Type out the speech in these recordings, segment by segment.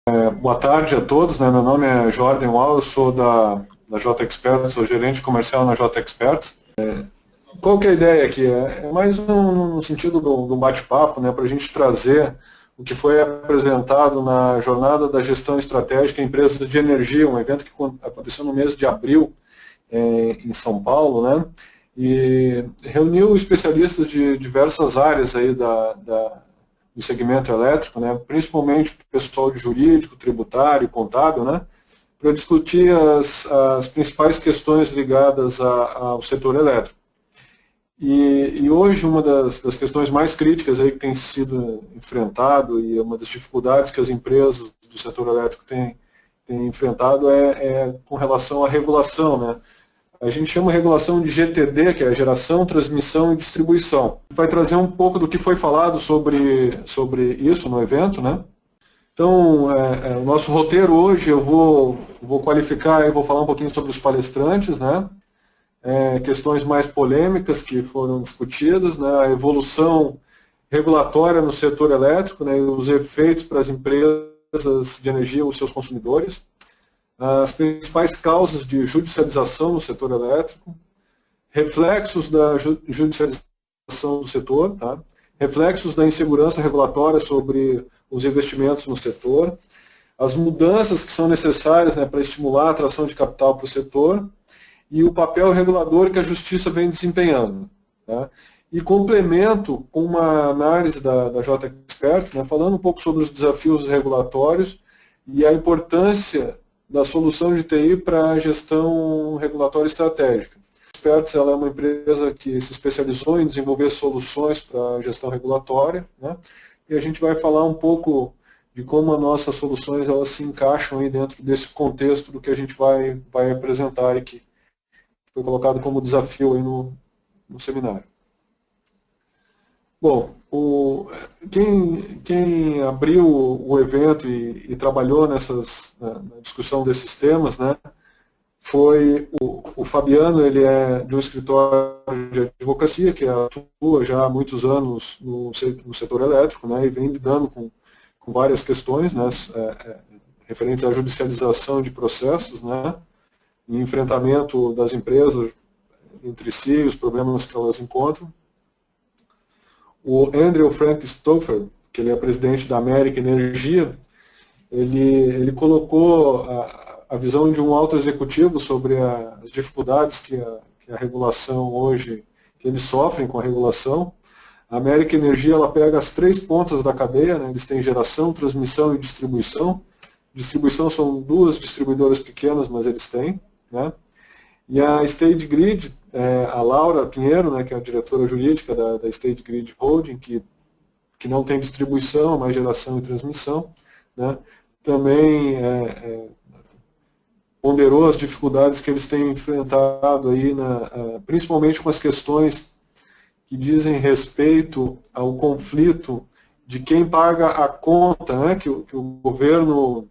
Boa tarde a todos, né? Meu nome é Jordan Wall, eu sou da J Experts, sou gerente comercial na J Experts. Qual que é a ideia aqui? É mais no sentido do bate-papo, né, para a gente trazer o que foi apresentado na Jornada da Gestão Estratégica em Empresas de Energia, um evento que aconteceu no mês de abril em São Paulo, né, e reuniu especialistas de diversas áreas aí do segmento elétrico, né, principalmente o pessoal de jurídico, tributário, contábil, né, para discutir as principais questões ligadas ao setor elétrico. E hoje uma das questões mais críticas aí que tem sido enfrentado e uma das dificuldades que as empresas do setor elétrico têm enfrentado é com relação à regulação, né? A gente chama a regulação de GTD, que é geração, transmissão e distribuição. Vai trazer um pouco do que foi falado sobre isso no evento, né? Então, o nosso roteiro hoje eu vou qualificar, eu vou falar um pouquinho sobre os palestrantes, né? Questões mais polêmicas que foram discutidas, né? A evolução regulatória no setor elétrico, né? E os efeitos para as empresas de energia e os seus consumidores, as principais causas de judicialização no setor elétrico, reflexos da judicialização do setor, tá? Reflexos da insegurança regulatória sobre os investimentos no setor, as mudanças que são necessárias, né, para estimular a atração de capital para o setor e o papel regulador que a justiça vem desempenhando. Tá? E complemento com uma análise da J Experts, né, falando um pouco sobre os desafios regulatórios e a importância da solução de TI para a gestão regulatória estratégica. A Experts ela é uma empresa que se especializou em desenvolver soluções para a gestão regulatória, né, e a gente vai falar um pouco de como as nossas soluções elas se encaixam aí dentro desse contexto do que a gente vai apresentar aqui. Foi colocado como desafio aí no seminário. Bom, quem abriu o evento e trabalhou na discussão desses temas, né, foi o Fabiano. Ele é de um escritório de advocacia que atua já há muitos anos no setor elétrico, né, e vem lidando com várias questões, né, referentes à judicialização de processos, né, e enfrentamento das empresas entre si, os problemas que elas encontram. O Andrew Frank Stoffer, que ele é presidente da América Energia, ele colocou a visão de um alto executivo sobre as dificuldades que a regulação hoje, que eles sofrem com a regulação. A América Energia ela pega as três pontas da cadeia, né? Eles têm geração, transmissão e distribuição. Distribuição são duas distribuidoras pequenas, mas eles têm. Né? E a State Grid, a Laura Pinheiro, né, que é a diretora jurídica da State Grid Holding, que não tem distribuição, mas geração e transmissão, né, também ponderou as dificuldades que eles têm enfrentado, aí principalmente com as questões que dizem respeito ao conflito de quem paga a conta, né, que o governo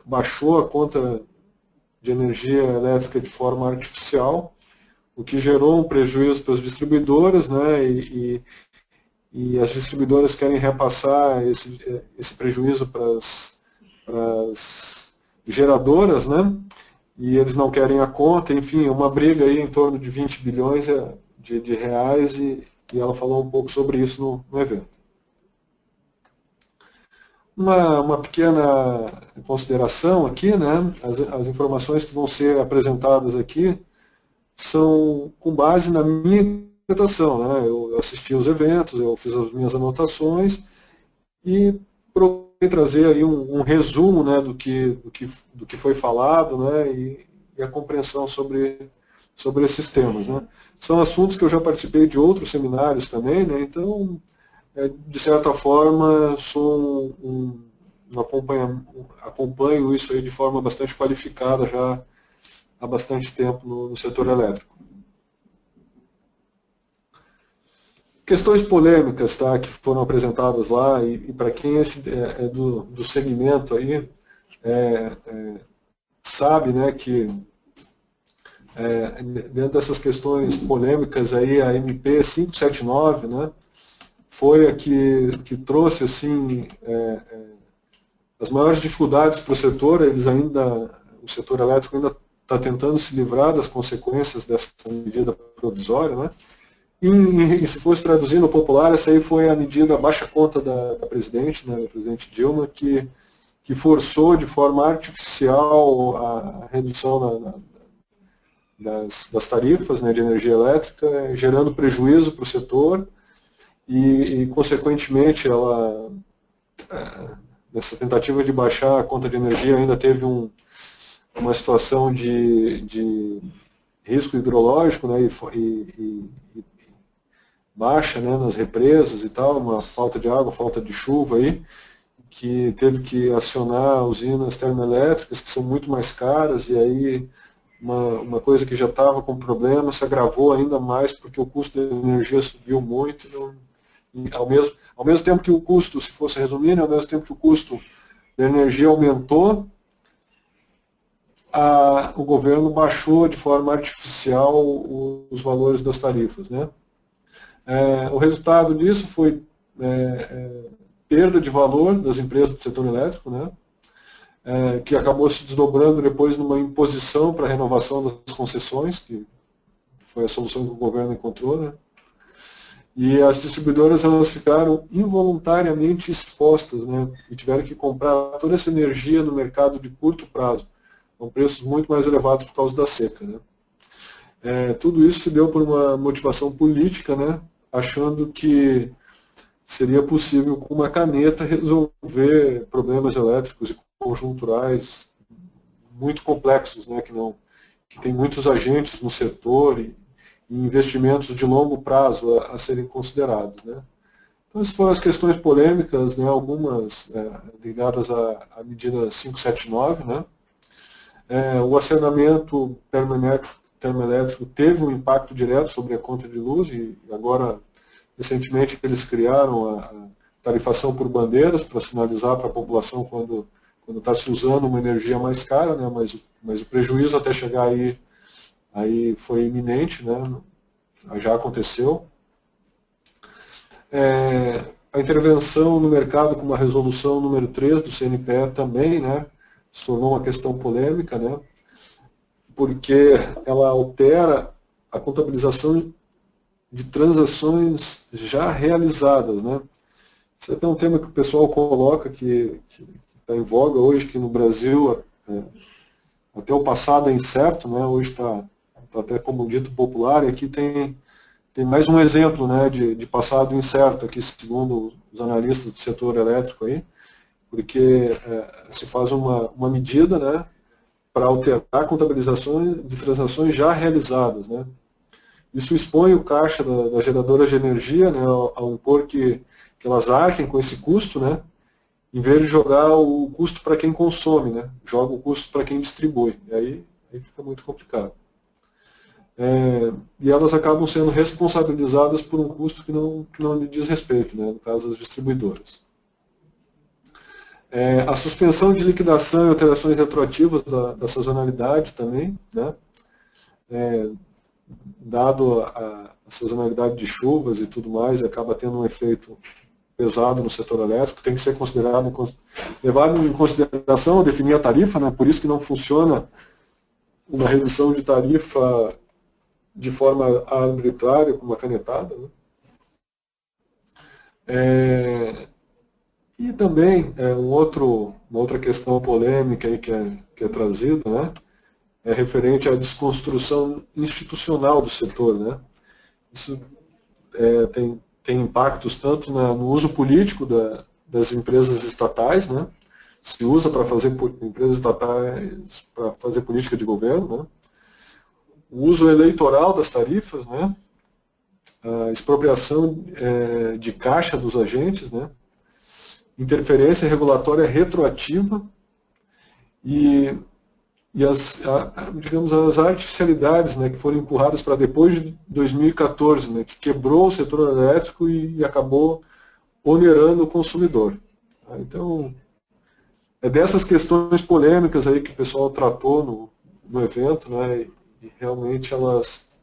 baixou a conta de energia elétrica de forma artificial, o que gerou um prejuízo para as distribuidoras, né, e as distribuidoras querem repassar esse prejuízo para as geradoras, né, e eles não querem a conta. Enfim, uma briga aí em torno de 20 bilhões de reais, e ela falou um pouco sobre isso no evento. Uma pequena consideração aqui, né? As informações que vão ser apresentadas aqui são com base na minha interpretação, né? Eu assisti os eventos, eu fiz as minhas anotações e procurei trazer aí um resumo, né, do que foi falado, né, e a compreensão sobre esses temas, né? São assuntos que eu já participei de outros seminários também, né? Então, de certa forma, acompanho isso aí de forma bastante qualificada já há bastante tempo no setor elétrico. Questões polêmicas, tá, que foram apresentadas lá, e para quem é do segmento aí, sabe, né, que dentro dessas questões polêmicas aí, a MP 579, né, foi a que trouxe assim, as maiores dificuldades para o setor, o setor elétrico ainda está tentando se livrar das consequências dessa medida provisória, né? E se fosse traduzindo no popular, essa aí foi a medida, a baixa conta da presidente, né, da presidente Dilma, que forçou de forma artificial a redução das tarifas, né, de energia elétrica, gerando prejuízo para o setor e, consequentemente, ela, nessa tentativa de baixar a conta de energia, ainda teve uma situação de risco hidrológico, né, e baixa, né, nas represas e tal, uma falta de água, falta de chuva aí, que teve que acionar usinas termoelétricas que são muito mais caras, e aí uma coisa que já estava com problema se agravou ainda mais porque o custo da energia subiu muito, ao mesmo tempo que o custo, se fosse resumir, né, ao mesmo tempo que o custo da energia aumentou, o governo baixou de forma artificial os valores das tarifas, né? O resultado disso foi perda de valor das empresas do setor elétrico, né? Que acabou se desdobrando depois numa imposição para a renovação das concessões, que foi a solução que o governo encontrou, né? E as distribuidoras, elas ficaram involuntariamente expostas, né? E tiveram que comprar toda essa energia no mercado de curto prazo, com preços muito mais elevados por causa da seca, né? Tudo isso se deu por uma motivação política, né? Achando que seria possível com uma caneta resolver problemas elétricos e conjunturais muito complexos, né? Que tem muitos agentes no setor e investimentos de longo prazo a serem considerados, né? Então, essas foram as questões polêmicas, né? Algumas ligadas à medida 579, né? O acionamento termoelétrico teve um impacto direto sobre a conta de luz, e agora, recentemente, eles criaram a tarifação por bandeiras para sinalizar para a população quando está se usando uma energia mais cara, né? Mas o prejuízo até chegar aí foi iminente, né? Já aconteceu. A intervenção no mercado com uma resolução número 3 do CNPE também, né? Se tornou uma questão polêmica, né? Porque ela altera a contabilização de transações já realizadas, né? Isso é até um tema que o pessoal coloca, que está em voga hoje, que no Brasil até o passado é incerto, né? Hoje está até como dito popular, e aqui tem mais um exemplo, né, de passado incerto, aqui segundo os analistas do setor elétrico aí, porque se faz uma medida, né, para alterar a contabilização de transações já realizadas, né. Isso expõe o caixa das geradoras de energia, né, ao impor que elas agem com esse custo, né, em vez de jogar o custo para quem consome, né, joga o custo para quem distribui, e aí fica muito complicado. E elas acabam sendo responsabilizadas por um custo que não lhe diz respeito, né, no caso das distribuidoras. A suspensão de liquidação e alterações retroativas da sazonalidade também, né, dado a sazonalidade de chuvas e tudo mais, acaba tendo um efeito pesado no setor elétrico, tem que ser levado em consideração ao definir a tarifa, né, por isso que não funciona uma redução de tarifa de forma arbitrária, com uma canetada, né? E também uma outra questão polêmica aí que é trazida, né? É referente à desconstrução institucional do setor, né? Isso tem impactos tanto no uso político das empresas estatais, né? Se usa para fazer empresas estatais para fazer política de governo, né? O uso eleitoral das tarifas, né? A expropriação de caixa dos agentes, né? Interferência regulatória retroativa e digamos, as artificialidades, né, que foram empurradas para depois de 2014, né, que quebrou o setor elétrico e acabou onerando o consumidor. Então, é dessas questões polêmicas aí que o pessoal tratou no evento, né, e realmente elas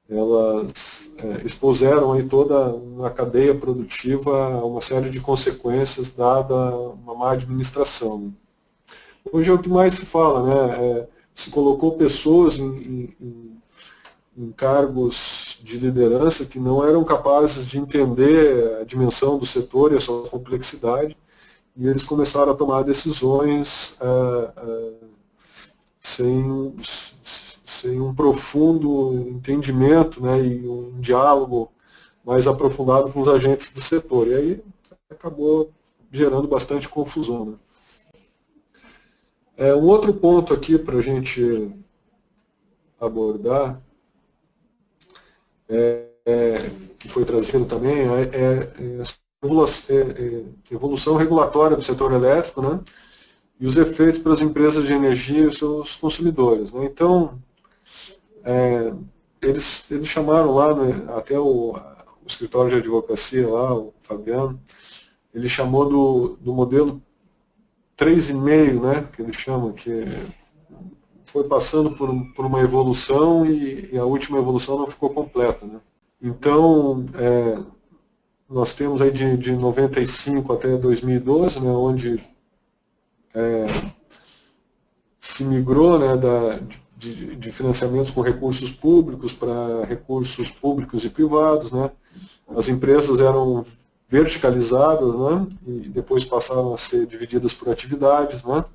elas expuseram aí toda uma cadeia produtiva a uma série de consequências dada uma má administração. Hoje é o que mais se fala, né? Se colocou pessoas em cargos de liderança que não eram capazes de entender a dimensão do setor e a sua complexidade, e eles começaram a tomar decisões sem um profundo entendimento, né, e um diálogo mais aprofundado com os agentes do setor. E aí acabou gerando bastante confusão, né. Um outro ponto aqui para a gente abordar, que foi trazido também, é a evolução regulatória do setor elétrico, né, e os efeitos para as empresas de energia e os seus consumidores, né. Então, eles chamaram lá, né, até o escritório de advocacia lá, o Fabiano, ele chamou do modelo 3,5, né, que ele chama, que foi passando por uma evolução e a última evolução não ficou completa, né. Então, nós temos aí de 95 até 2012, né, onde se migrou, né, de financiamentos com recursos públicos para recursos públicos e privados, né. As empresas eram verticalizadas, né, e depois passaram a ser divididas por atividades, né.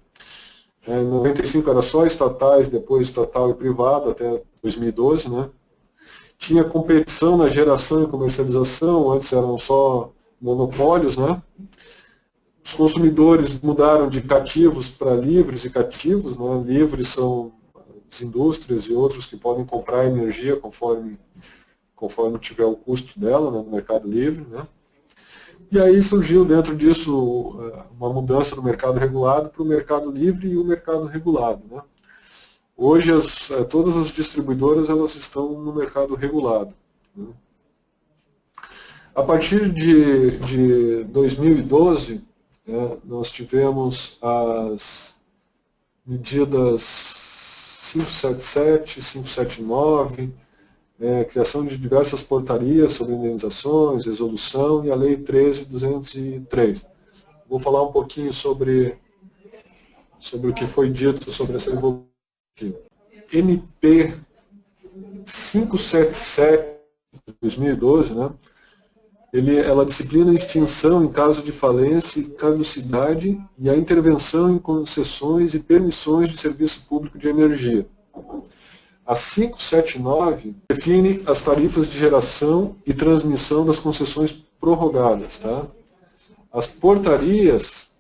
Em 95 era só estatais, depois estatal e privado até 2012, né. Tinha competição na geração e comercialização, antes eram só monopólios, né. Os consumidores mudaram de cativos para livres e cativos, né. Livres são as indústrias e outros que podem comprar energia conforme tiver o custo dela, né, no mercado livre, né. E aí surgiu dentro disso uma mudança do mercado regulado para o mercado livre e o mercado regulado, né. Hoje todas as distribuidoras elas estão no mercado regulado, né. A partir de 2012, né, nós tivemos as medidas 577, 579, criação de diversas portarias sobre indenizações, resolução e a Lei 13.203. Vou falar um pouquinho sobre o que foi dito sobre essa evolução. MP 577 de 2012, né, ela disciplina a extinção em caso de falência e caducidade e a intervenção em concessões e permissões de serviço público de energia. A 579 define as tarifas de geração e transmissão das concessões prorrogadas. Tá? As portarias,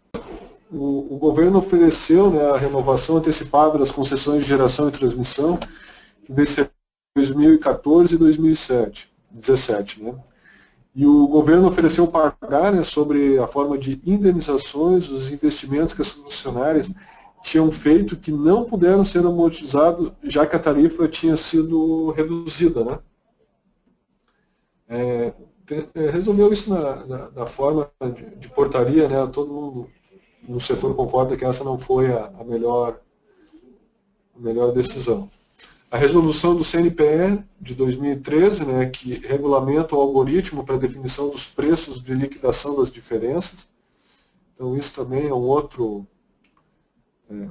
o governo ofereceu, né, a renovação antecipada das concessões de geração e transmissão em 2014 e 2017. Né? E o governo ofereceu pagar, né, sobre a forma de indenizações os investimentos que as concessionárias tinham feito que não puderam ser amortizados, já que a tarifa tinha sido reduzida, né? Resolveu isso na forma de portaria, né? Todo mundo no setor concorda que essa não foi a melhor decisão. A resolução do CNPE de 2013, né, que regulamenta o algoritmo para a definição dos preços de liquidação das diferenças. Então isso também é um outro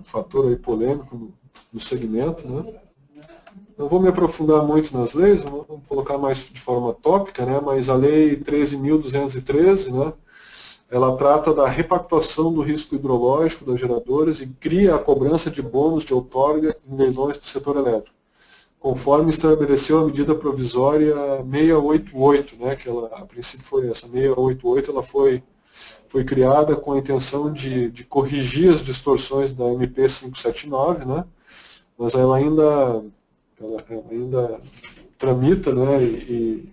fator aí polêmico no segmento, né? Não vou me aprofundar muito nas leis, vamos colocar mais de forma tópica, né? Mas a Lei 13.213, né, ela trata da repactuação do risco hidrológico das geradoras e cria a cobrança de bônus de outorga em leilões do setor elétrico, conforme estabeleceu a medida provisória 688, né, que ela, a princípio foi essa 688, ela foi criada com a intenção de corrigir as distorções da MP 579, né, mas ela ainda tramita, né, e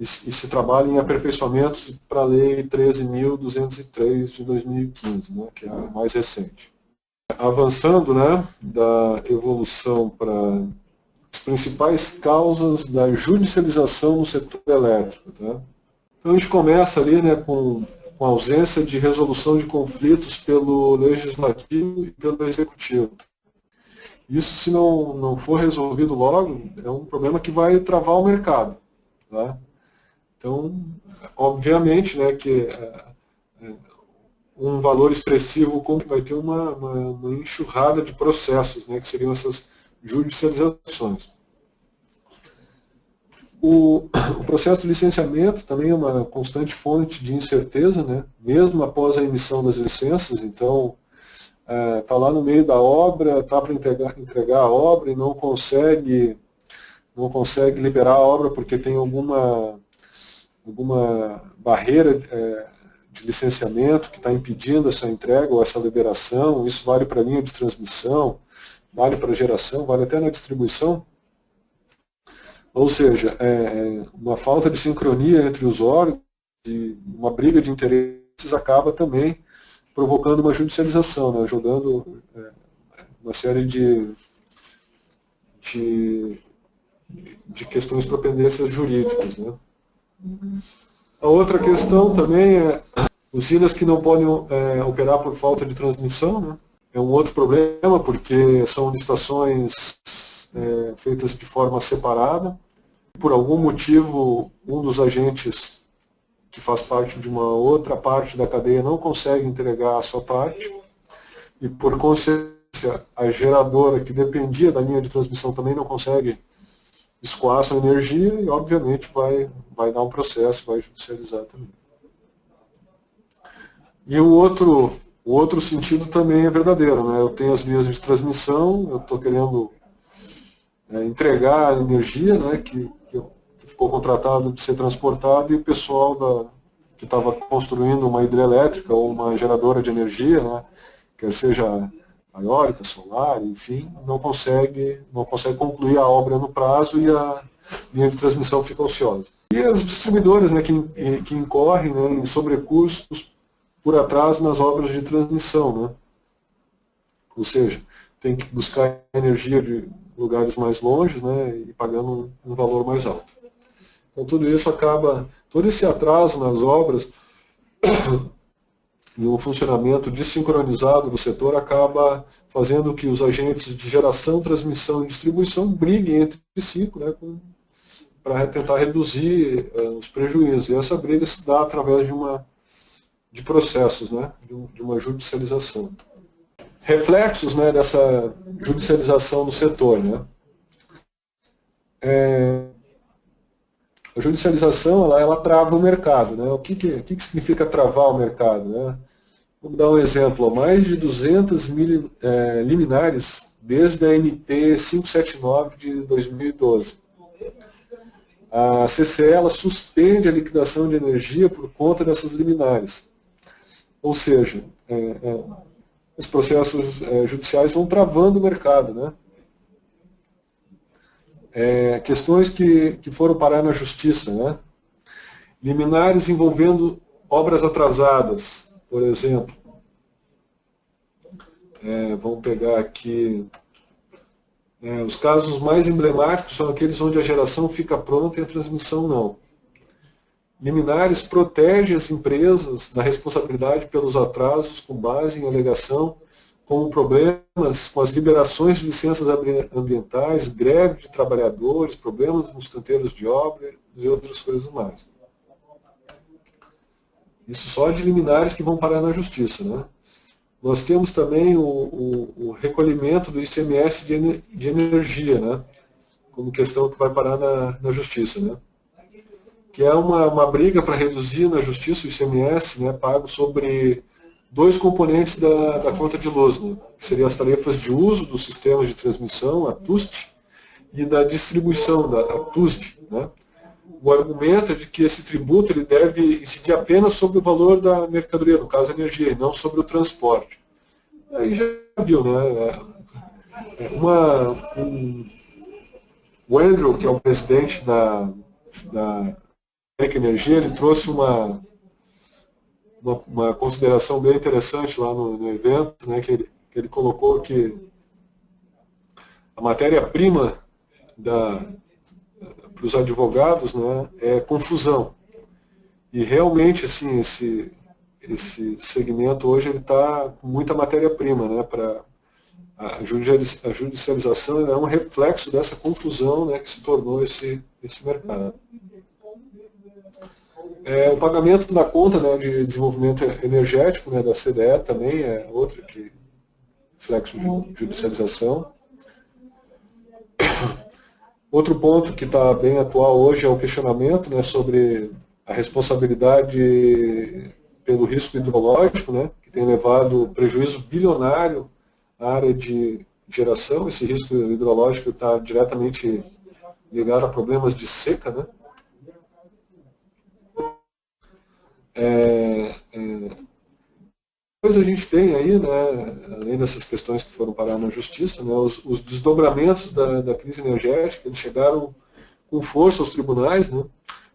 se trabalha em aperfeiçoamentos para a Lei 13.203 de 2015, né, que é a mais recente. Avançando, né, da evolução para as principais causas da judicialização no setor elétrico. Tá? Então a gente começa ali, né, com a ausência de resolução de conflitos pelo Legislativo e pelo Executivo. Isso, se não for resolvido logo, é um problema que vai travar o mercado. Tá? Então, obviamente, né, que um valor expressivo vai ter uma enxurrada de processos, né, que seriam essas judicializações. O processo de licenciamento também é uma constante fonte de incerteza, né, mesmo após a emissão das licenças. Então, está lá no meio da obra, está para entregar a obra e não consegue liberar a obra porque tem alguma barreira de licenciamento que está impedindo essa entrega ou essa liberação. Isso vale para a linha de transmissão, vale para a geração, vale até na distribuição. Ou seja, uma falta de sincronia entre os órgãos e uma briga de interesses acaba também provocando uma judicialização, né, jogando uma série de questões para pendências jurídicas. Né. A outra questão também é usinas que não podem operar por falta de transmissão. Né. É um outro problema, porque são licitações feitas de forma separada. Por algum motivo, um dos agentes que faz parte de uma outra parte da cadeia não consegue entregar a sua parte, e por consequência a geradora que dependia da linha de transmissão também não consegue escoar sua energia e obviamente vai dar um processo, vai judicializar também. E o outro sentido também é verdadeiro, né? Eu tenho as linhas de transmissão, eu estou querendo entregar a energia, né, que ficou contratado de ser transportado, e o pessoal que estava construindo uma hidrelétrica ou uma geradora de energia, né, quer seja eólica, solar, enfim, não consegue concluir a obra no prazo e a linha de transmissão fica ociosa. E as distribuidoras, né, que incorrem, né, em sobrecustos por atraso nas obras de transmissão. Né? Ou seja, tem que buscar energia de lugares mais longe, né, e pagando um valor mais alto. Então tudo isso todo esse atraso nas obras e o funcionamento desincronizado do setor acaba fazendo que os agentes de geração, transmissão e distribuição briguem entre si, né, para tentar reduzir os prejuízos. E essa briga se dá através de processos, né, de uma judicialização. Reflexos, né, dessa judicialização do setor. Né? A judicialização ela trava o mercado. Né? O que significa travar o mercado? Né? Vamos dar um exemplo. Mais de 200 liminares desde a NP 579 de 2012. A CCE ela suspende a liquidação de energia por conta dessas liminares. Ou seja, os processos judiciais vão travando o mercado. Né? Questões que foram parar na justiça. Né? Liminares envolvendo obras atrasadas, por exemplo. Vamos pegar aqui. Os casos mais emblemáticos são aqueles onde a geração fica pronta e a transmissão não. Liminares protege as empresas da responsabilidade pelos atrasos com base em alegação, como problemas com as liberações de licenças ambientais, greve de trabalhadores, problemas nos canteiros de obra e outras coisas mais. Isso só de liminares que vão parar na justiça. Né? Nós temos também o recolhimento do ICMS de energia, né? Como questão que vai parar na justiça. Né? Que é uma briga para reduzir na justiça o ICMS, né, pago sobre dois componentes da conta de luz, né, que seriam as tarefas de uso dos sistemas de transmissão, a TUST, e da distribuição, a TUSD. Né. O argumento é de que esse tributo ele deve incidir apenas sobre o valor da mercadoria, no caso a energia, e não sobre o transporte. Aí já viu, né? O Andrew, que é o presidente da Energia, ele trouxe uma consideração bem interessante lá no evento, né, que ele colocou que a matéria-prima para os advogados, né, é confusão. E realmente assim, esse segmento hoje está com muita matéria-prima, né, para a judicialização é um reflexo dessa confusão, né, que se tornou esse mercado. O pagamento da conta, né, de desenvolvimento energético, né, da CDE também é outro reflexo de judicialização. Outro ponto que está bem atual hoje é o questionamento, né, sobre a responsabilidade pelo risco hidrológico, né, que tem levado prejuízo bilionário à área de geração. Esse risco hidrológico está diretamente ligado a problemas de seca, né. Depois a gente tem aí, né, além dessas questões que foram parar na justiça, né, os desdobramentos da crise energética, eles chegaram com força aos tribunais, né,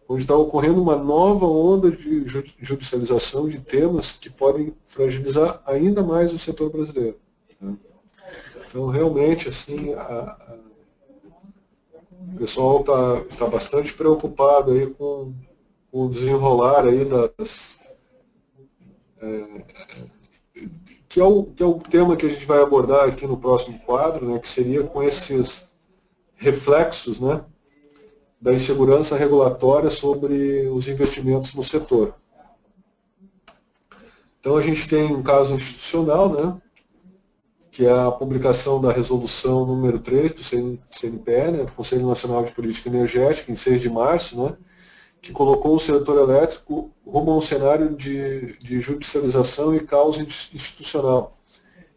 onde está ocorrendo uma nova onda de judicialização de temas que podem fragilizar ainda mais o setor brasileiro, né. Então, realmente, assim, o pessoal está bastante preocupado aí com o desenrolar aí que é o tema que a gente vai abordar aqui no próximo quadro, né, que seria com esses reflexos, né, da insegurança regulatória sobre os investimentos no setor. Então a gente tem um caso institucional, né, que é a publicação da resolução número 3 do CNPE, né, do Conselho Nacional de Política Energética, em 6 de março, né, que colocou o setor elétrico rumo a um cenário de judicialização e caos institucional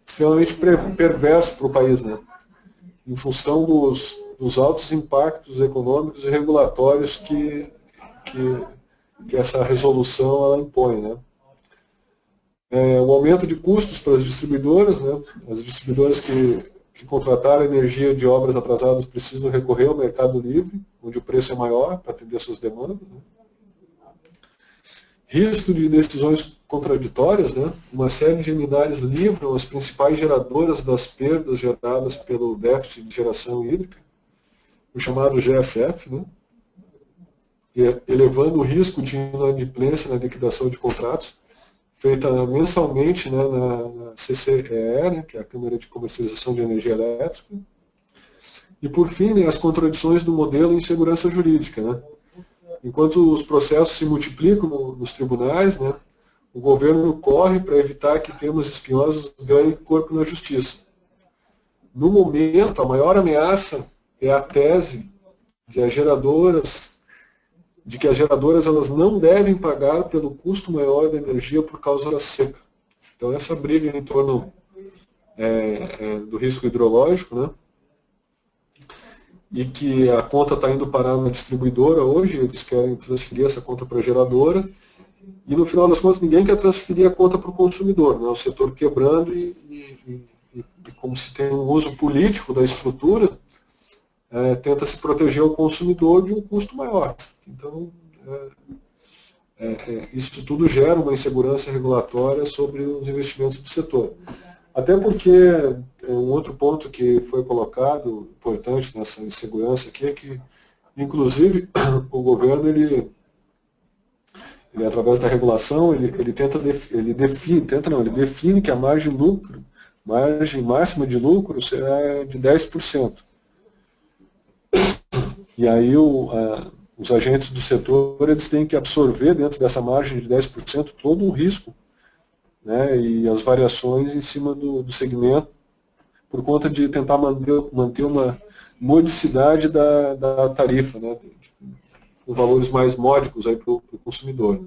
extremamente perverso para o país, né? Em função dos altos impactos econômicos e regulatórios que essa resolução ela impõe, né? O aumento de custos para as distribuidoras, né? As distribuidoras que contrataram energia de obras atrasadas precisam recorrer ao mercado livre, onde o preço é maior para atender suas demandas, né? Risco de decisões contraditórias, né? Uma série de liminares livram as principais geradoras das perdas geradas pelo déficit de geração hídrica, o chamado GSF, né? Elevando o risco de inadimplência na liquidação de contratos, feita mensalmente, né, na CCEE, né, que é a Câmara de Comercialização de Energia Elétrica. E, por fim, né, as contradições do modelo em segurança jurídica, né? Enquanto os processos se multiplicam nos tribunais, né, o governo corre para evitar que temas espinhosos ganhem corpo na justiça. No momento, a maior ameaça é a tese de que as geradoras elas não devem pagar pelo custo maior da energia por causa da seca. Então, essa briga em torno do risco hidrológico, né, e que a conta está indo parar na distribuidora hoje, eles querem transferir essa conta para a geradora, e no final das contas ninguém quer transferir a conta para o consumidor, né? O setor quebrando e como se tem um uso político da estrutura, tenta se proteger o consumidor de um custo maior. Então, isso tudo gera uma insegurança regulatória sobre os investimentos do setor. Até porque um outro ponto que foi colocado, importante nessa insegurança aqui, é que, inclusive, o governo, ele através da regulação, ele define que a margem máxima de lucro será de 10%. E aí os agentes do setor eles têm que absorver dentro dessa margem de 10% todo o risco, né, e as variações em cima do segmento, por conta de tentar manter uma modicidade da tarifa, né, com valores mais módicos para o consumidor.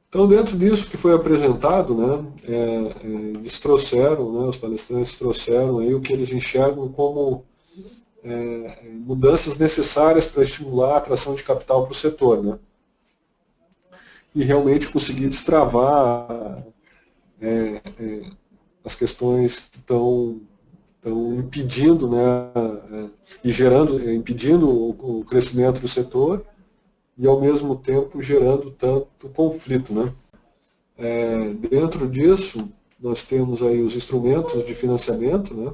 Então, dentro disso que foi apresentado, né, eles trouxeram, né, os palestrantes trouxeram aí o que eles enxergam como mudanças necessárias para estimular a atração de capital para o setor, né, e realmente conseguir destravar as questões que estão impedindo, né, impedindo o crescimento do setor e, ao mesmo tempo, gerando tanto conflito, né. Dentro disso, nós temos aí os instrumentos de financiamento, né.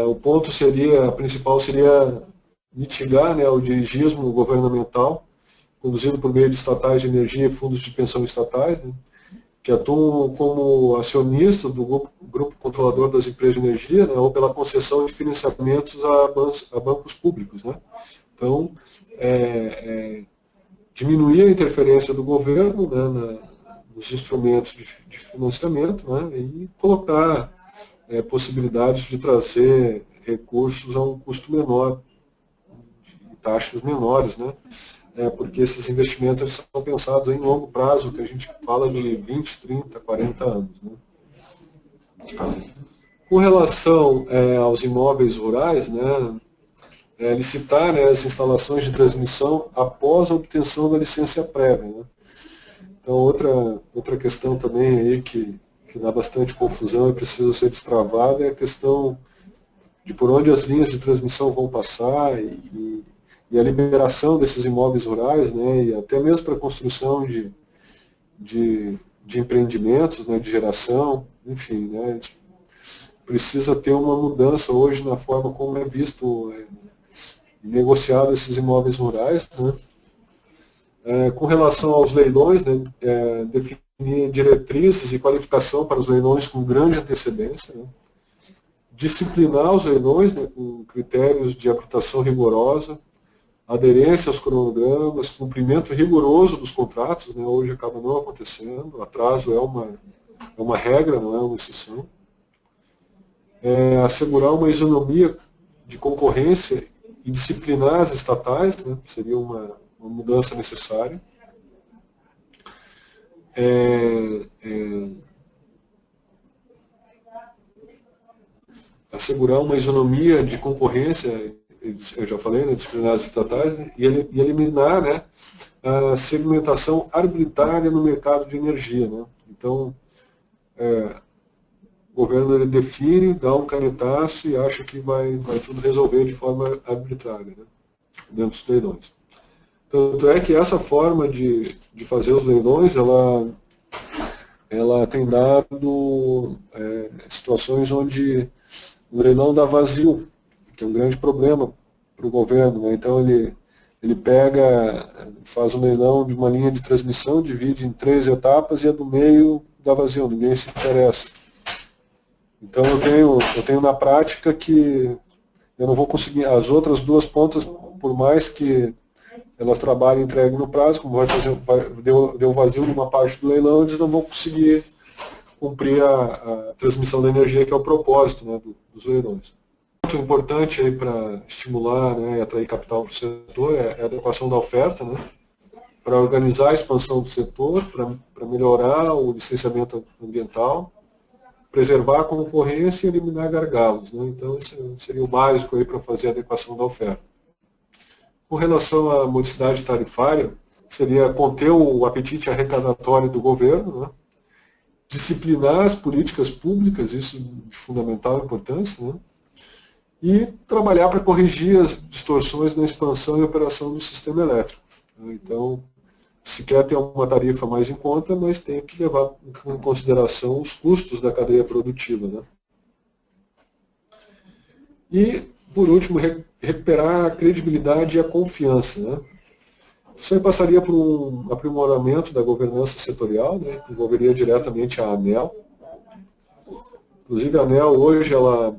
O ponto principal seria mitigar, né, o dirigismo governamental, conduzido por meio de estatais de energia e fundos de pensão estatais, né, que atuam como acionistas do grupo controlador das empresas de energia, né, ou pela concessão de financiamentos a bancos públicos, né. Então, diminuir a interferência do governo, né, nos instrumentos de financiamento, né, e colocar possibilidades de trazer recursos a um custo menor, de taxas menores, né, porque esses investimentos eles são pensados em longo prazo, que a gente fala de 20, 30, 40 anos. Né. Com relação aos imóveis rurais, né, licitar, né, as instalações de transmissão após a obtenção da licença prévia. Né. Então, outra questão também aí que dá bastante confusão e precisa ser destravada é a questão de por onde as linhas de transmissão vão passar e a liberação desses imóveis rurais, né, e até mesmo para a construção de empreendimentos, né, de geração, enfim, né, precisa ter uma mudança hoje na forma como é visto e negociado esses imóveis rurais, né. Com relação aos leilões, né, definir diretrizes e qualificação para os leilões com grande antecedência, né. Disciplinar os leilões, né, com critérios de habilitação rigorosa, aderência aos cronogramas, cumprimento rigoroso dos contratos, né, hoje acaba não acontecendo, atraso é uma regra, não é uma exceção. Assegurar uma isonomia de concorrência e disciplinar as estatais, né, seria uma mudança necessária. Assegurar uma isonomia de concorrência, eu já falei, né, disciplinar as estatais, né, e eliminar, né, a segmentação arbitrária no mercado de energia. Né. Então, o governo ele define, dá um canetaço e acha que vai tudo resolver de forma arbitrária, né, dentro dos leilões. Tanto é que essa forma de fazer os leilões, ela tem dado situações onde o leilão dá vazio, que é um grande problema para o governo. Né? Então ele faz um leilão de uma linha de transmissão, divide em 3 etapas e a do meio dá vazio, ninguém se interessa. Então eu tenho na prática que eu não vou conseguir, as outras 2 pontas, por mais que elas trabalhem e entreguem no prazo, como deu vazio numa parte do leilão, eles não vão conseguir cumprir a transmissão da energia, que é o propósito, né, dos leilões. Muito importante para estimular, né, e atrair capital para o setor é a adequação da oferta, né, para organizar a expansão do setor, para melhorar o licenciamento ambiental, preservar a concorrência e eliminar gargalos. Né, então, isso seria o básico para fazer a adequação da oferta. Com relação à modicidade tarifária, seria conter o apetite arrecadatório do governo, né, disciplinar as políticas públicas, isso de fundamental importância, né, e trabalhar para corrigir as distorções na expansão e operação do sistema elétrico. Então, se quer ter uma tarifa mais em conta, mas tem que levar em consideração os custos da cadeia produtiva. Né. E, por último, recuperar a credibilidade e a confiança. Né. Isso aí passaria por um aprimoramento da governança setorial, né, que envolveria diretamente a ANEEL. Inclusive, a ANEEL hoje, ela,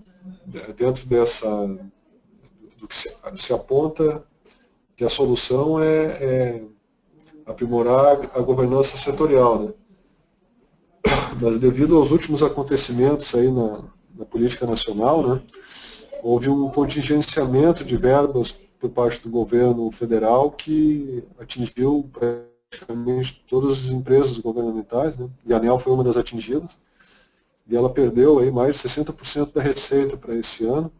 dentro do que se aponta, que a solução é aprimorar a governança setorial. Né. Mas devido aos últimos acontecimentos aí na política nacional, né, houve um contingenciamento de verbas por parte do governo federal que atingiu praticamente todas as empresas governamentais, né, e a ANEEL foi uma das atingidas, e ela perdeu aí mais de 60% da receita para esse ano.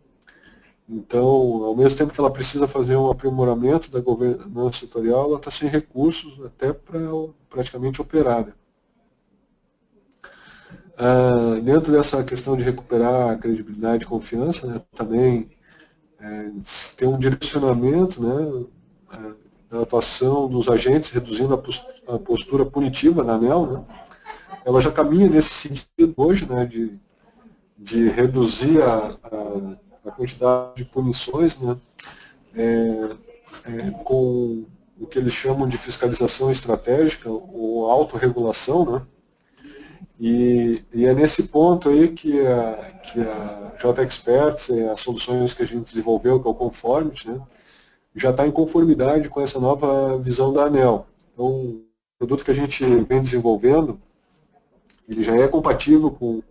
Então, ao mesmo tempo que ela precisa fazer um aprimoramento da governança setorial, ela está sem recursos até para praticamente operar. Né. Dentro dessa questão de recuperar a credibilidade e confiança, né, também tem um direcionamento, né, da atuação dos agentes, reduzindo a postura punitiva da ANEEL. Né. Ela já caminha nesse sentido hoje, né, de reduzir a quantidade de punições, né, com o que eles chamam de fiscalização estratégica ou autorregulação, né. E é nesse ponto aí que a JXperts e as soluções que a gente desenvolveu, que é o Conformity, né, já está em conformidade com essa nova visão da ANEEL. Então, o produto que a gente vem desenvolvendo, ele já é compatível com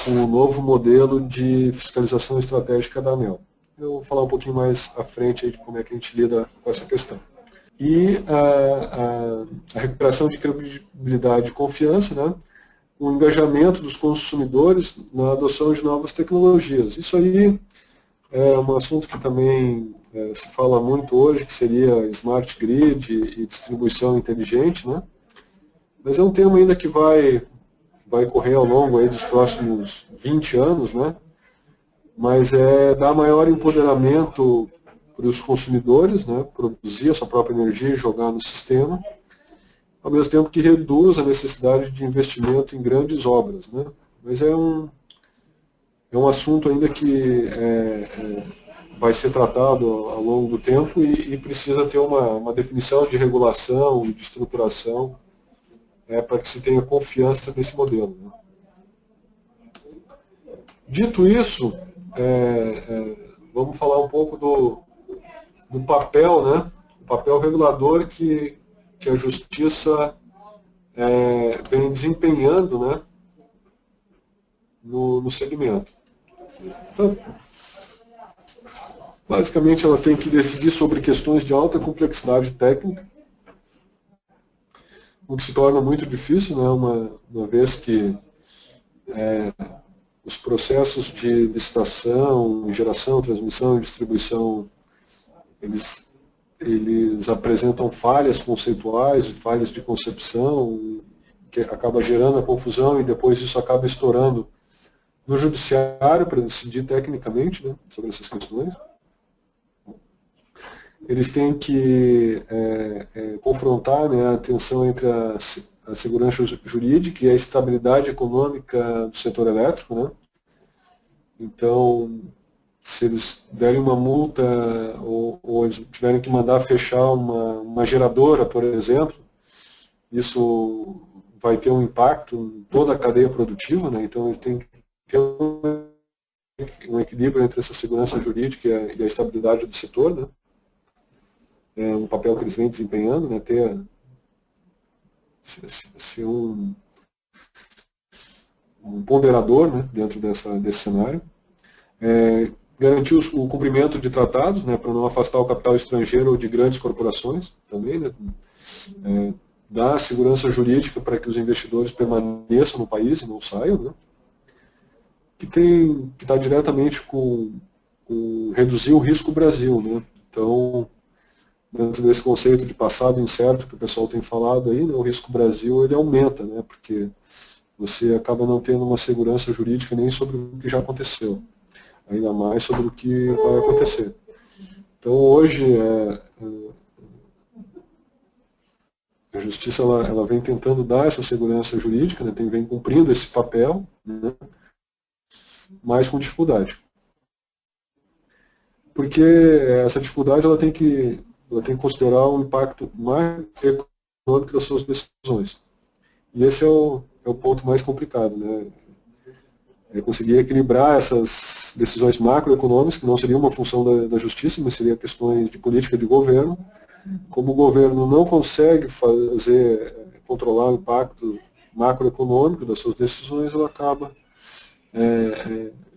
o novo modelo de fiscalização estratégica da ANEEL. Eu vou falar um pouquinho mais à frente aí de como é que a gente lida com essa questão. E a recuperação de credibilidade e confiança, né, o engajamento dos consumidores na adoção de novas tecnologias. Isso aí é um assunto que também se fala muito hoje, que seria smart grid e distribuição inteligente, né? Mas é um tema ainda que vai correr ao longo aí dos próximos 20 anos, né? Mas é dar maior empoderamento para os consumidores, né? Produzir a sua própria energia e jogar no sistema, ao mesmo tempo que reduz a necessidade de investimento em grandes obras, né? Mas é um assunto ainda que vai ser tratado ao longo do tempo e precisa ter uma definição de regulação, de estruturação, para que se tenha confiança nesse modelo, né? Dito isso, vamos falar um pouco do papel, né? O papel regulador que a Justiça vem desempenhando, né, no segmento. Então, basicamente, ela tem que decidir sobre questões de alta complexidade técnica, o que se torna muito difícil, né, uma vez que os processos de licitação, geração, transmissão e distribuição, eles apresentam falhas conceituais e falhas de concepção, que acaba gerando a confusão e depois isso acaba estourando no judiciário para decidir tecnicamente, né, sobre essas questões. Eles têm que confrontar, né, a tensão entre a segurança jurídica e a estabilidade econômica do setor elétrico, né? Então, se eles derem uma multa ou eles tiverem que mandar fechar uma geradora, por exemplo, isso vai ter um impacto em toda a cadeia produtiva, né? Então ele tem que ter um equilíbrio entre essa segurança jurídica e a estabilidade do setor, né? É um papel que eles vêm desempenhando, né? Ser um ponderador, né? Dentro desse cenário. Garantir o cumprimento de tratados, né? Para não afastar o capital estrangeiro ou de grandes corporações também, né? Dar segurança jurídica para que os investidores permaneçam no país e não saiam, né? Que está diretamente com reduzir o risco Brasil, né? Então, dentro desse conceito de passado incerto que o pessoal tem falado aí, né, o risco Brasil ele aumenta, né? Porque você acaba não tendo uma segurança jurídica nem sobre o que já aconteceu, ainda mais sobre o que vai acontecer. Então, hoje, a Justiça ela vem tentando dar essa segurança jurídica, né, vem cumprindo esse papel, né, mas com dificuldade. Porque essa dificuldade ela tem que considerar o impacto macroeconômico das suas decisões. E esse é o ponto mais complicado, né? É conseguir equilibrar essas decisões macroeconômicas, que não seria uma função da Justiça, mas seria questões de política de governo. Como o governo não consegue controlar o impacto macroeconômico das suas decisões, ela acaba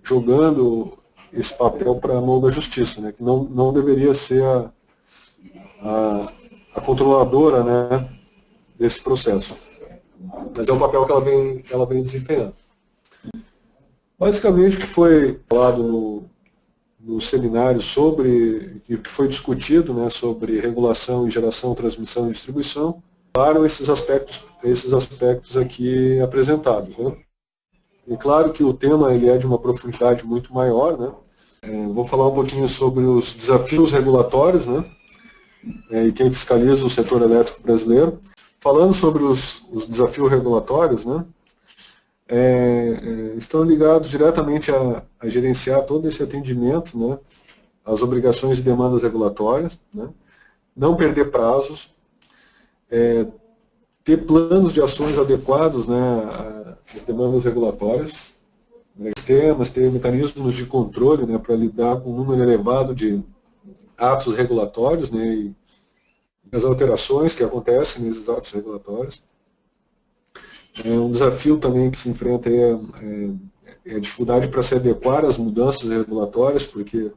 jogando esse papel para a mão da Justiça, né, que não deveria ser a controladora, né, desse processo. Mas é um papel que ela vem desempenhando. Basicamente, o que foi falado no seminário que foi discutido, né, sobre regulação, geração, transmissão e distribuição, claro, esses aspectos aqui apresentados, né. E claro que o tema ele é de uma profundidade muito maior, né. Vou falar um pouquinho sobre os desafios regulatórios, né, e quem fiscaliza o setor elétrico brasileiro. Falando sobre os desafios regulatórios, né, estão ligados diretamente a gerenciar todo esse atendimento, né, às obrigações e demandas regulatórias, né, não perder prazos, ter planos de ações adequados, né, às demandas regulatórias, né, sistemas, ter mecanismos de controle, né, para lidar com um número elevado de atos regulatórios, né, e as alterações que acontecem nesses atos regulatórios. Um desafio também que se enfrenta é a dificuldade para se adequar às mudanças regulatórias, porque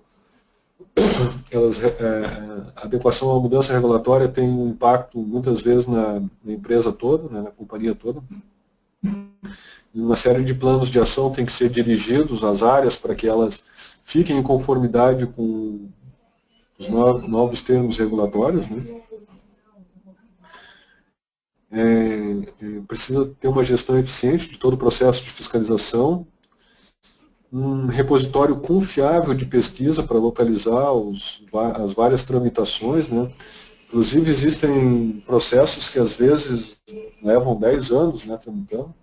a adequação à mudança regulatória tem um impacto muitas vezes na empresa toda, né, na companhia toda. E uma série de planos de ação tem que ser dirigidos às áreas para que elas fiquem em conformidade com os novos termos regulatórios, né. Precisa ter uma gestão eficiente de todo o processo de fiscalização, um repositório confiável de pesquisa para localizar as várias tramitações, né. Inclusive existem processos que às vezes levam 10 anos, né, tramitando,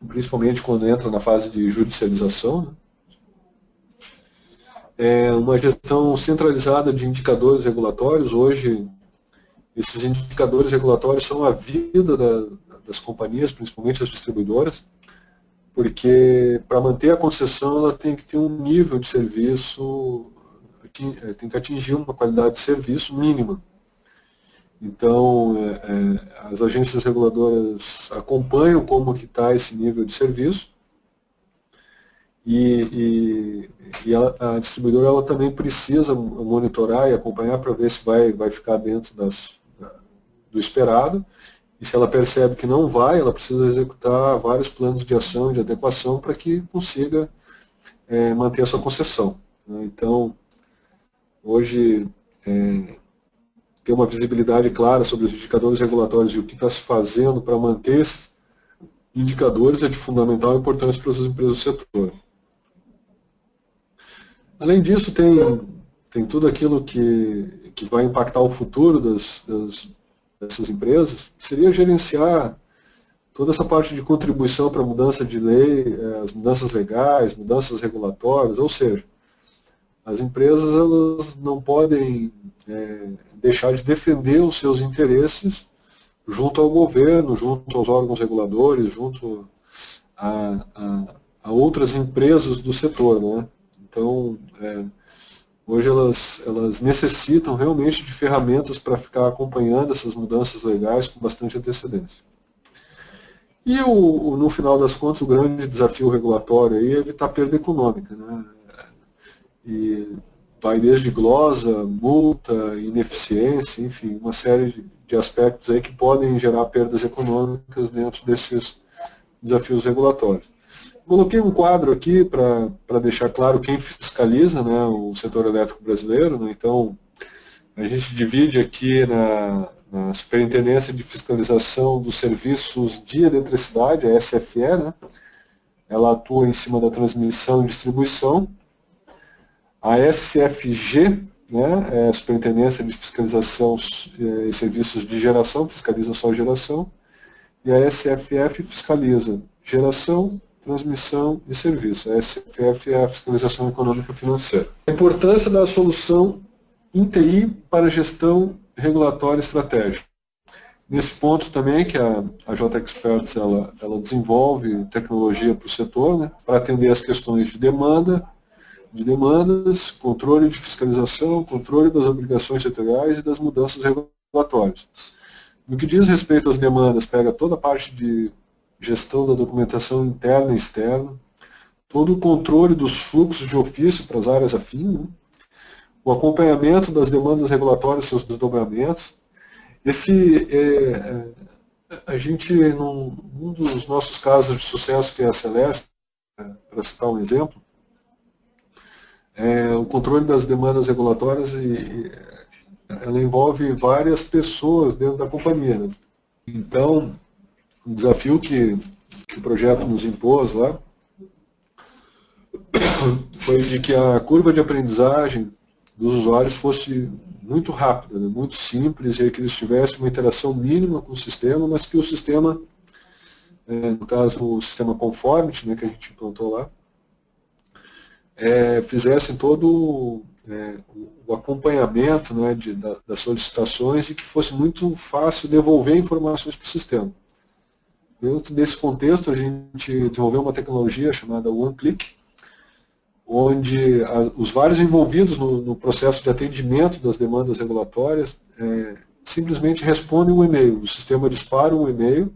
principalmente quando entra na fase de judicialização, né. Uma gestão centralizada de indicadores regulatórios. Hoje esses indicadores regulatórios são a vida das companhias, principalmente as distribuidoras, porque para manter a concessão ela tem que ter um nível de serviço, tem que atingir uma qualidade de serviço mínima. Então, as agências reguladoras acompanham como que está esse nível de serviço, e a distribuidora ela também precisa monitorar e acompanhar para ver se vai ficar dentro do esperado, e se ela percebe que não vai, ela precisa executar vários planos de ação e de adequação para que consiga manter a sua concessão, né? Então, hoje, ter uma visibilidade clara sobre os indicadores regulatórios e o que está se fazendo para manter esses indicadores é de fundamental importância para as empresas do setor. Além disso, tem tudo aquilo que vai impactar o futuro dessas empresas, que seria gerenciar toda essa parte de contribuição para a mudança de lei, as mudanças legais, mudanças regulatórias, ou seja, as empresas elas não podem deixar de defender os seus interesses junto ao governo, junto aos órgãos reguladores, junto a outras empresas do setor, né? Então, hoje elas necessitam realmente de ferramentas para ficar acompanhando essas mudanças legais com bastante antecedência. E no final das contas, o grande desafio regulatório aí é evitar perda econômica, né? E vai desde glosa, multa, ineficiência, enfim, uma série de aspectos aí que podem gerar perdas econômicas dentro desses desafios regulatórios. Coloquei um quadro aqui para deixar claro quem fiscaliza, né, o setor elétrico brasileiro, né. Então, a gente divide aqui na Superintendência de Fiscalização dos Serviços de Eletricidade, a SFE, né. Ela atua em cima da transmissão e distribuição. A SFG, né, é a Superintendência de Fiscalização e Serviços de Geração, fiscaliza só a geração, e a SFF fiscaliza geração, transmissão e serviço. A SFF é a Fiscalização Econômica Financeira. A importância da solução em TI para a gestão regulatória estratégica. Nesse ponto também que a JExperts ela desenvolve tecnologia para o setor, né, para atender as questões de demandas, controle de fiscalização, controle das obrigações setoriais e das mudanças regulatórias. No que diz respeito às demandas, pega toda a parte de gestão da documentação interna e externa, todo o controle dos fluxos de ofício para as áreas afins, né, o acompanhamento das demandas regulatórias e seus desdobramentos. A gente, num dos nossos casos de sucesso, que é a Celeste, para citar um exemplo, o controle das demandas regulatórias ela envolve várias pessoas dentro da companhia, né? Então, o desafio que o projeto nos impôs lá foi de que a curva de aprendizagem dos usuários fosse muito rápida, né, muito simples, e que eles tivessem uma interação mínima com o sistema, mas que o sistema, no caso o sistema Conformity, né, que a gente implantou lá, fizessem todo o acompanhamento, né, das solicitações e que fosse muito fácil devolver informações para o sistema. Dentro desse contexto, a gente desenvolveu uma tecnologia chamada OneClick, onde os vários envolvidos no processo de atendimento das demandas regulatórias simplesmente respondem um e-mail. O sistema dispara um e-mail,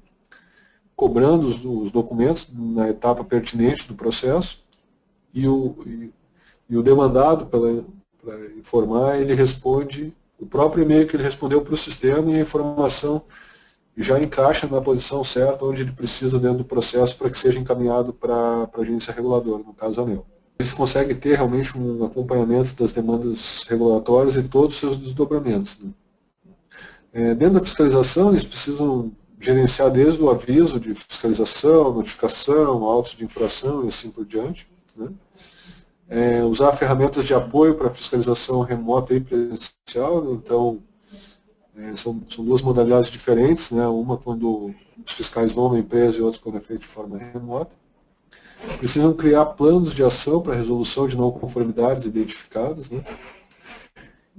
cobrando os documentos na etapa pertinente do processo, e o demandado, para informar, ele responde o próprio e-mail que ele respondeu para o sistema, e a informação já encaixa na posição certa onde ele precisa dentro do processo para que seja encaminhado para a agência reguladora, no caso a ANEEL. Eles conseguem ter realmente um acompanhamento das demandas regulatórias e todos os seus desdobramentos, né? Dentro da fiscalização, eles precisam gerenciar desde o aviso de fiscalização, notificação, autos de infração e assim por diante, né? Usar ferramentas de apoio para fiscalização remota e presencial. Então, são duas modalidades diferentes, né? Uma quando os fiscais vão na empresa e outra quando é feito de forma remota. Precisam criar planos de ação para resolução de não conformidades identificadas, né?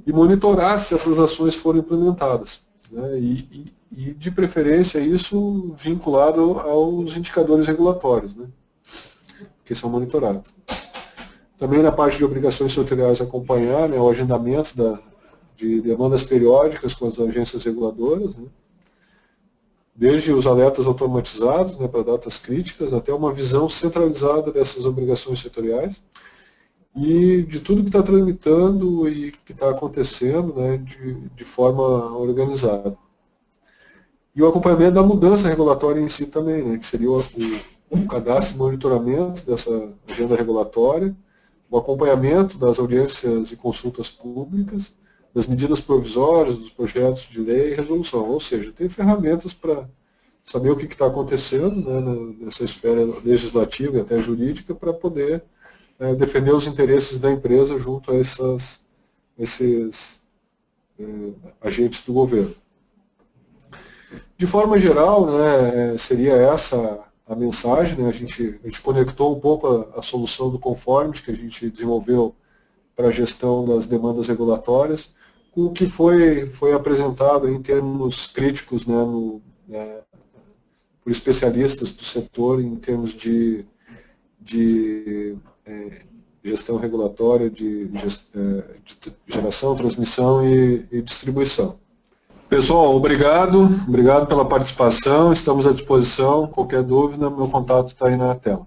E monitorar se essas ações foram implementadas, né? E de preferência isso vinculado aos indicadores regulatórios, né, que são monitorados. Também na parte de obrigações setoriais acompanhar, né, o agendamento de demandas periódicas com as agências reguladoras, né, desde os alertas automatizados, né, para datas críticas, até uma visão centralizada dessas obrigações setoriais e de tudo que está tramitando e que está acontecendo, né, de forma organizada. E o acompanhamento da mudança regulatória em si também, né, que seria o cadastro e monitoramento dessa agenda regulatória, o acompanhamento das audiências e consultas públicas, das medidas provisórias, dos projetos de lei e resolução. Ou seja, tem ferramentas para saber o que está acontecendo, né, nessa esfera legislativa e até jurídica, para poder defender os interesses da empresa junto a esses agentes do governo. De forma geral, né, seria essa a mensagem, né? A gente conectou um pouco a solução do Conformity que a gente desenvolveu para a gestão das demandas regulatórias, com o que foi apresentado em termos críticos, né, por especialistas do setor em termos de gestão regulatória, de geração, transmissão e distribuição. Pessoal, obrigado pela participação, estamos à disposição, qualquer dúvida, meu contato está aí na tela.